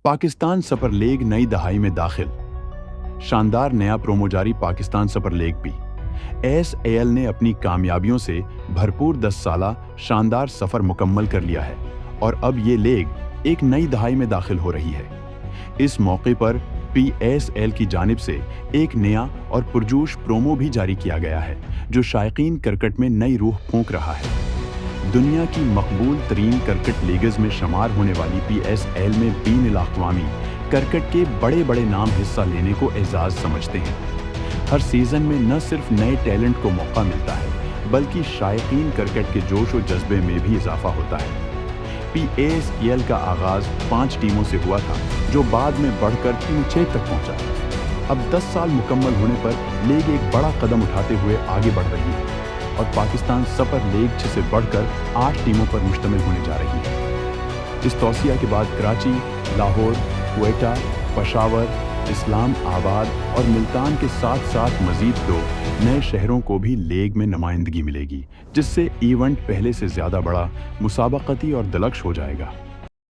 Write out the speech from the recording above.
Pakistan super league नई दहाई में दाखिल। शानदार नया प्रोमो जारी पाकिस्तान सुपर लीग भी। एएसएल ने अपनी कामयाबियों से भरपूर 10 साला शानदार सफर मुकम्मल कर लिया है और अब ये लीग एक नई दहाई में दाखिल हो रही है। इस मौके पर पीएसएल की जानिब से एक नया और पुरजोश प्रोमो भी जारी किया गया है जो शायकीन क्रिकेट में नई रूह फूंक रहा है। दुनिया की मकबूल तरीन क्रिकेट लीग्स में शुमार होने वाली पीएसएल में बैनुल-अक़वामी क्रिकेट के बड़े बड़े नाम हिस्सा लेने को एजाज़ समझते हैं। हर सीज़न में न सिर्फ नए टैलेंट को मौका मिलता है बल्कि शायकीन क्रिकेट के जोश और जज्बे में भी इजाफा होता है। पीएसएल का आगाज़ 5 टीमों से हुआ था जो बाद में बढ़कर टीम 6 तक पहुंचा। अब 10 साल मुकम्मल होने पर लीग एक बड़ा कदम उठाते हुए आगे बढ़ रही है और पाकिस्तान सुपर लीग 6 से बढ़कर 8 टीमों पर मुश्तमिल होने जा रही है। इस तौसिया के बाद कराची, लाहौर, क्वेटा, पेशावर, इस्लाम आबाद और मुल्तान के साथ साथ मजीद 2 नए शहरों को भी लीग में नुमाइंदगी मिलेगी, जिससे इवेंट पहले से ज़्यादा बड़ा, मुसाबकती और दिलकश हो जाएगा।